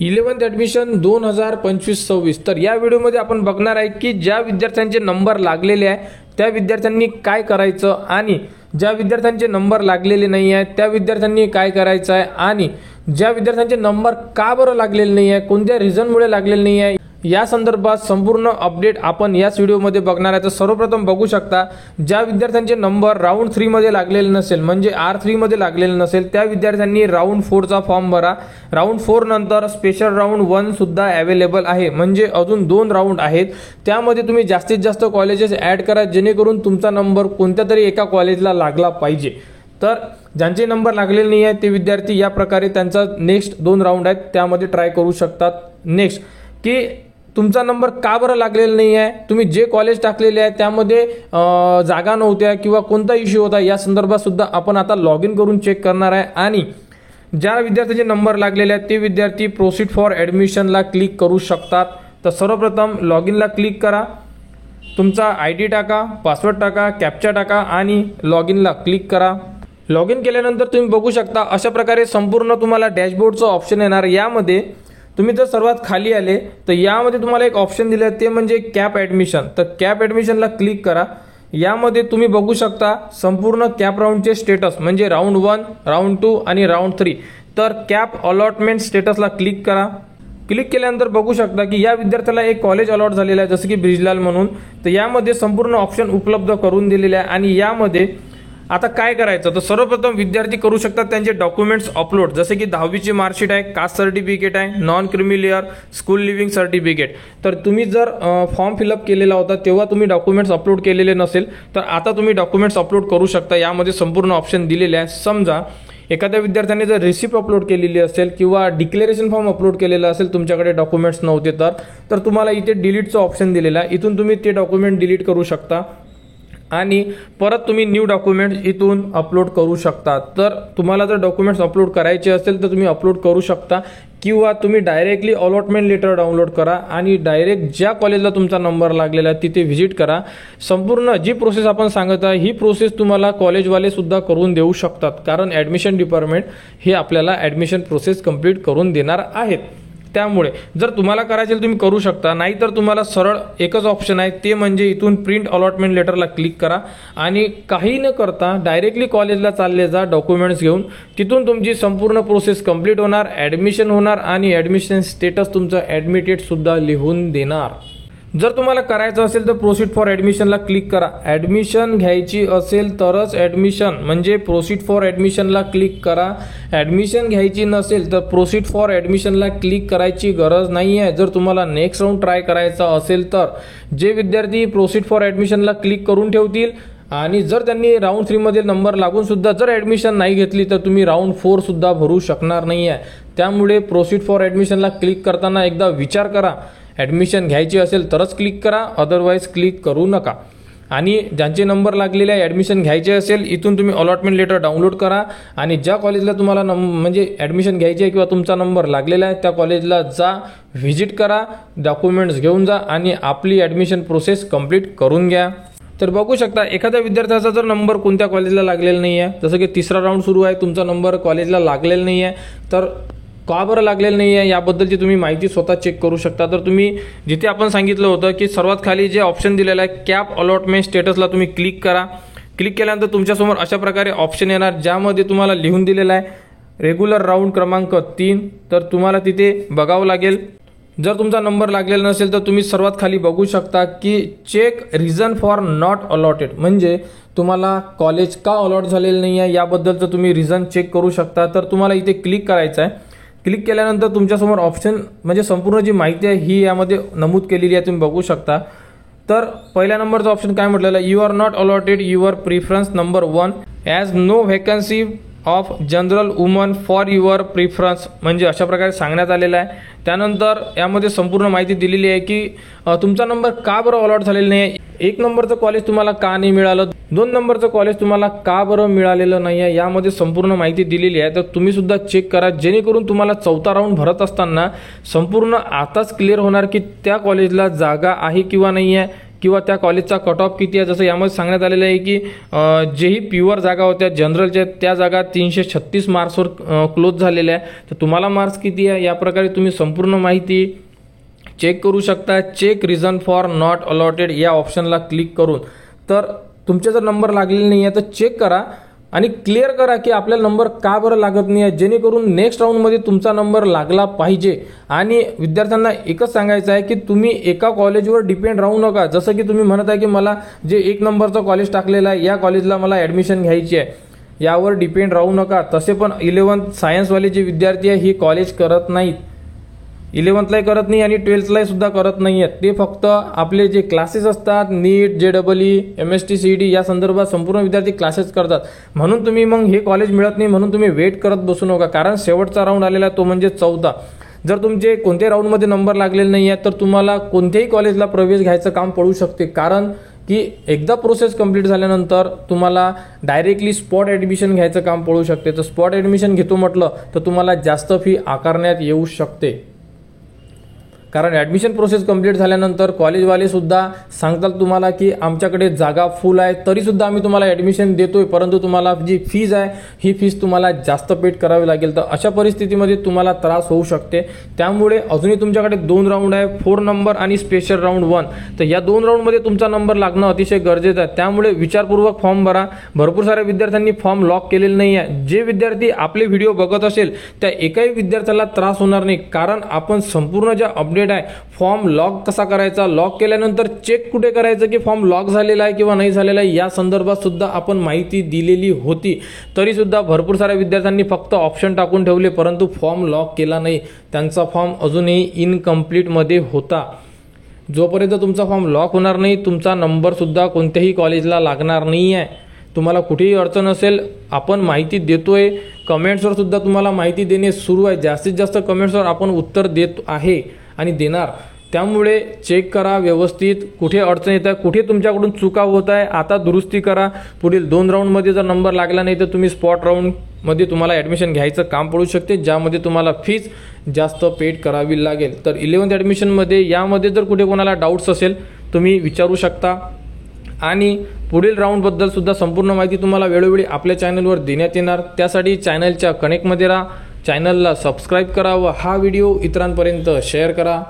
11th admission 2025-26. तर या व्हिडिओमध्ये आपण बघणार आहे की ज्या विद्यार्थ्यांचे नंबर लागलेले आहे त्या विद्यार्थ्यांनी काय करायचं आणि ज्या विद्यार्थ्यांचे नंबर लागलेले नाही आहे त्या विद्यार्थ्यांनी काय करायचं आहे आणि ज्या विद्यार्थ्यांचे नंबर का बरं लागलेले नाही आहे, कोणत्या रिझनमुळे लागलेले नाही आहे, या संदर्भात संपूर्ण अपडेट आपण याच व्हिडिओमध्ये बघणार आहे. तर सर्वप्रथम बघू शकता, ज्या विद्यार्थ्यांचे नंबर राऊंड 3 मध्ये लागलेले नसेल म्हणजे R3 मध्ये लागलेले नसेल त्या विद्यार्थ्यांनी राऊंड 4 चा फॉर्म भरा. राऊंड 4 नंतर स्पेशल राऊंड 1 सुद्धा अवेलेबल आहे, म्हणजे अजून 2 राऊंड आहेत. त्यामध्ये तुम्ही जास्तीत जास्त कॉलेजेस ऍड करा जेणेकरून तुमचा नंबर कोणत्या तरी एका कॉलेजला लागला पाहिजे. तर ज्यांचे नंबर लागलेले नाही आहेत ते विद्यार्थी या प्रकारे त्यांचा नेक्स्ट 2 राऊंड आहेत त्यामध्ये ट्राय करू शकतात. नेक्स्ट की तुमचा नंबर का बरं लागलेला नाही आहे, तुम्ही जे कॉलेज टाकलेले आहे त्यामध्ये जागा नव्हत्या किंवा कोणता इश्यू होता या संदर्भात सुद्धा आपण आता लॉग इन करून चेक करणार आहे. आणि ज्या विद्यार्थ्यांचे नंबर लागलेले आहेत ते विद्यार्थी प्रोसीड फॉर ॲडमिशनला क्लिक करू शकतात. तर सर्वप्रथम लॉग इनला क्लिक करा, तुमचा ID टाका, पासवर्ड टाका, कॅप्चा टाका आणि लॉग इनला क्लिक करा. लॉग इन केल्यानंतर तुम्ही बघू शकता अशा प्रकारे संपूर्ण तुम्हाला डॅशबोर्डचं ऑप्शन येणार. यामध्ये तुम्ही जर सर्वात खाली आले तर यामध्ये तुम्हाला एक ऑप्शन दिलं आहे ते म्हणजे कॅप ॲडमिशन. तर कॅप ॲडमिशनला क्लिक करा. यामध्ये तुम्ही बघू शकता संपूर्ण कॅप राऊंडचे स्टेटस म्हणजे राऊंड 1, राऊंड 2 आणि राऊंड 3. तर कॅप अलॉटमेंट स्टेटसला क्लिक करा. क्लिक केल्यानंतर बघू शकता की या विद्यार्थ्याला एक कॉलेज अलॉट झालेलं आहे जसं की ब्रिजलाल म्हणून. तर यामध्ये संपूर्ण ऑप्शन उपलब्ध करून दिलेले आहे. आणि यामध्ये आता काय करायचं तर सर्वप्रथम विद्यार्थी करू शकतात त्यांचे डॉक्युमेंट्स अपलोड, जसे की 10वीची मार्कशीट आहे, कास्ट सर्टिफिकेट आहे, non creamy layer, school living certificate. तर तुम्ही जर फॉर्म फिलअप केलेला होता तेव्हा तुम्ही डॉक्युमेंट्स अपलोड केलेले नसेल तर आता तुम्ही डॉक्युमेंट्स अपलोड करू शकता. यामध्ये संपूर्ण ऑप्शन दिलेले आहे. समजा एखाद्या विद्यार्थ्याने जर रिसिप्ट अपलोड केलेली असेल किंवा डिक्लेरेशन फॉर्म अपलोड केलेला असेल, तुमच्याकडे डॉक्युमेंट्स नव्हते तर तुम्हाला इथे डिलीटचं ऑप्शन दिलेलं आहे. इथून तुम्ही ते डॉक्युमेंट डिलीट करू शकता आणि परत तुम्ही न्यू डॉक्युमेंट्स इथून अपलोड करू शकता. तर तुम्हाला जर डॉक्युमेंट्स अपलोड करायचे असेल तर तुम्ही अपलोड करू शकता किंवा तुम्ही डायरेक्टली अलॉटमेंट लेटर डाउनलोड करा आणि डायरेक्ट ज्या कॉलेजला तुमचा नंबर लागलेला आहे तिथे व्हिजिट करा. संपूर्ण जी प्रोसेस आपण सांगत आहे ही प्रोसेस तुम्हाला कॉलेजवाले सुद्धा करून देऊ शकतात, कारण ॲडमिशन डिपार्टमेंट हे आपल्याला ॲडमिशन प्रोसेस कंप्लीट करून देणार आहेत. त्यामुळे जर तुम्हाला करायचे तुम्ही करू शकता, नाहीतर तुम्हाला सरळ एकच ऑप्शन आहे ते म्हणजे इथून प्रिंट अलॉटमेंट लेटरला क्लिक करा आणि काही न करता डायरेक्टली कॉलेजला चालले जा डॉक्युमेंट्स घेऊन. तिथून तुमची संपूर्ण प्रोसेस कंप्लीट होणार, ॲडमिशन होणार आणि ॲडमिशन स्टेटस तुमचं ॲडमिटेड सुद्धा लिहून देणार. जर तुम्हाला करायचं असेल तर प्रोसीड फॉर ॲडमिशनला क्लिक करा. ॲडमिशन घ्यायची असेल तरच ॲडमिशन म्हणजे प्रोसीड फॉर ॲडमिशनला क्लिक करा. ॲडमिशन घ्यायची नसेल तर प्रोसीड फॉर ॲडमिशनला क्लिक करायची गरज नाही आहे. जर तुम्हाला नेक्स्ट राऊंड ट्राय करायचा असेल तर जे विद्यार्थी प्रोसीड फॉर ॲडमिशनला क्लिक करून ठेवतील आणि जर त्यांनी राऊंड 3 मध्ये नंबर लागून सुद्धा जर ॲडमिशन नाही घेतली तर तुम्ही राऊंड 4 सुद्धा भरू शकणार नाही आहे. त्यामुळे प्रोसीड फॉर ॲडमिशनला क्लिक करताना एकदा विचार करा. ॲडमिशन घ्यायची असेल तरच क्लिक करा, अदरवाईज क्लिक करू नका. आणि ज्यांचे नंबर लागलेले आहे ॲडमिशन घ्यायचे असेल इथून तुम्ही अलॉटमेंट लेटर डाउनलोड करा आणि ज्या कॉलेजला तुम्हाला म्हणजे ॲडमिशन घ्यायची आहे किंवा तुमचा नंबर लागलेला आहे त्या कॉलेजला जा, व्हिजिट करा, डॉक्युमेंट्स घेऊन जा आणि आपली ॲडमिशन प्रोसेस कंप्लीट करून घ्या. तर बघू शकता एखाद्या विद्यार्थ्याचा जर नंबर कोणत्या कॉलेजला लागलेला नाही आहे, जसं की 3रा राऊंड सुरू आहे, तुमचा नंबर कॉलेजला लागलेला नाही आहे तर का बरं लागलेलं नाही आहे याबद्दलची तुम्ही माहिती स्वतः चेक करू शकता. तर तुम्ही जिथे आपण सांगितलं होतं की सर्वात खाली जे ऑप्शन दिलेलं आहे कॅप अलॉटमेंट स्टेटसला तुम्ही क्लिक करा. क्लिक केल्यानंतर तुमच्यासमोर अशा प्रकारे ऑप्शन येणार ज्यामध्ये तुम्हाला लिहून दिलेलं आहे रेग्युलर राऊंड क्रमांक 3. तर तुम्हाला तिथे बघावं लागेल. जर तुमचा नंबर लागलेला नसेल तर तुम्ही सर्वात खाली बघू शकता की check reason for not allotted, म्हणजे तुम्हाला कॉलेज का अलॉट झालेलं नाही आहे याबद्दलचं तुम्ही रिझन चेक करू शकता. तर तुम्हाला इथे क्लिक करायचं आहे. क्लिक केल्यानंतर तुमच्यासमोर ऑप्शन म्हणजे संपूर्ण जी माहिती आहे ही यामध्ये नमूद केलेली आहे, तुम्ही बघू शकता. तर पहिल्या नंबरचं ऑप्शन काय म्हटलेलं आहे, you are not allotted your preference number 1 as no vacancy of general woman for your preference, म्हणजे अशा प्रकारे सांगण्यात आलेलं आहे. त्यानंतर यामध्ये संपूर्ण माहिती दिलेली आहे की तुमचा नंबर का बरं अलॉट झालेला नाही आहे, 1 नंबरचं कॉलेज तुम्हाला का नाही मिळालं, 2 नंबरचं कॉलेज तुम्हाला का बरं मिळालेलं नाही आहे, यामध्ये संपूर्ण माहिती दिलेली आहे. तर तुम्ही सुद्धा चेक करा जेणेकरून तुम्हाला 4था राऊंड भरत असताना संपूर्ण आताच क्लिअर होणार की त्या कॉलेजला जागा आहे किंवा नाही आहे किंवा त्या कॉलेजचा कट ऑफ किती आहे. जसं यामध्ये सांगण्यात आलेलं आहे की जेही प्युअर जागा होत्या जनरलच्या त्या जागा 336 मार्क्सवर क्लोज झालेल्या आहे. तर तुम्हाला मार्क्स किती आहे या प्रकारे तुम्ही संपूर्ण माहिती चेक करू शकता. Check reason for not allotted या ऑप्शनला क्लिक करून. तर तुमचे जर नंबर लागलेले नाही आहे तर चेक करा आणि क्लिअर करा की आपल्याला नंबर का बरं लागत नाही आहे, जेणेकरून नेक्स्ट राऊंडमध्ये तुमचा नंबर लागला पाहिजे. आणि विद्यार्थ्यांना एकच सांगायचं आहे की तुम्ही एका कॉलेजवर डिपेंड राहू नका. जसं की तुम्ही म्हणत आहे की मला जे 1 नंबरचं कॉलेज टाकलेलं आहे या कॉलेजला मला ॲडमिशन घ्यायची आहे, यावर डिपेंड राहू नका. तसे पण 11th सायन्सवाले जे विद्यार्थी आहे हे कॉलेज करत नाहीत, 11thलाही करत नाही आणि 12thलाही सुद्धा करत नाही आहेत. ते फक्त आपले जे क्लासेस असतात नीट, JEE, MST CET या संदर्भात संपूर्ण विद्यार्थी क्लासेस करतात. म्हणून तुम्ही मग हे कॉलेज मिळत नाही म्हणून तुम्ही वेट करत बसू नका, कारण शेवटचा राऊंड आलेला तो म्हणजे 14. जर तुमचे कोणत्याही राऊंडमध्ये नंबर लागलेले नाही आहेत तर तुम्हाला कोणत्याही कॉलेजला प्रवेश घ्यायचं काम पडू शकते. कारण की एकदा प्रोसेस कंप्लीट झाल्यानंतर तुम्हाला डायरेक्टली स्पॉट ॲडमिशन घ्यायचं काम पडू शकते. तर स्पॉट ॲडमिशन घेतो म्हटलं तर तुम्हाला जास्त फी आकारण्यात येऊ शकते. कारण ॲडमिशन प्रोसेस कंप्लीट झाल्यानंतर कॉलेजवाले सुद्धा सांगतात तुम्हाला की आमच्याकडे जागा फुल आहे, तरीसुद्धा आम्ही तुम्हाला ॲडमिशन देतोय, परंतु तुम्हाला जी फीज आहे ही फीज तुम्हाला जास्त पेड करावी लागेल. तर अशा परिस्थितीमध्ये तुम्हाला त्रास होऊ शकते. त्यामुळे अजूनही तुमच्याकडे 2 राऊंड आहे, 4 नंबर आणि स्पेशल राऊंड 1. तर या 2 राऊंडमध्ये तुमचा नंबर लागणं अतिशय गरजेचं आहे. त्यामुळे विचारपूर्वक फॉर्म भरा. भरपूर साऱ्या विद्यार्थ्यांनी फॉर्म लॉक केलेले नाही आहे. जे विद्यार्थी आपले व्हिडिओ बघत असेल त्या एकाही विद्यार्थ्याला त्रास होणार नाही, कारण आपण संपूर्ण ज्या अपडेट आहे फॉर्म लॉक कसा करायचा, लॉक केल्यानंतर चेक कुठे करायचं की फॉर्म लॉक झालेला आहे किंवा नाही झालेला आहे या संदर्भात सुद्धा आपण माहिती दिलेली होती. तरी सुद्धा भरपूर साऱ्या विद्यार्थ्यांनी फक्त ऑप्शन टाकून ठेवले परंतु फॉर्म लॉक केला नाही. त्यांचा फॉर्म अजूनही इनकम्प्लीटमध्ये होता. जोपर्यंत तुमचा फॉर्म लॉक होणार नाही तुमचा नंबर सुद्धा कोणत्याही कॉलेजला लागणार नाही आहे. तुम्हाला कुठेही अडचण असेल आपण माहिती देतोय. कमेंट्सवर सुद्धा तुम्हाला माहिती देणे सुरू आहे. जास्तीत जास्त कमेंट्सवर आपण उत्तर देत आहे आणि देणार. त्यामुळे चेक करा व्यवस्थित कुठे अडचण येत आहे, कुठे तुमच्याकडून चुका होत आहे, आता दुरुस्ती करा. पुढील 2 राऊंडमध्ये जर नंबर लागला नाही तर तुम्ही स्पॉट राऊंडमध्ये तुम्हाला ॲडमिशन घ्यायचं काम पडू शकते, ज्यामध्ये तुम्हाला फीज जास्त पेड करावी लागेल. तर 11th ॲडमिशनमध्ये यामध्ये जर कुठे कोणाला डाऊट्स असेल तुम्ही विचारू शकता. आणि पुढील राऊंडबद्दल सुद्धा संपूर्ण माहिती तुम्हाला वेळोवेळी आपल्या चॅनलवर देण्यात येणार. त्यासाठी चॅनलच्या कनेक्टमध्ये राहा, चॅनलला सबस्क्राईब करा व हा व्हिडिओ इतरांपर्यंत शेअर करा.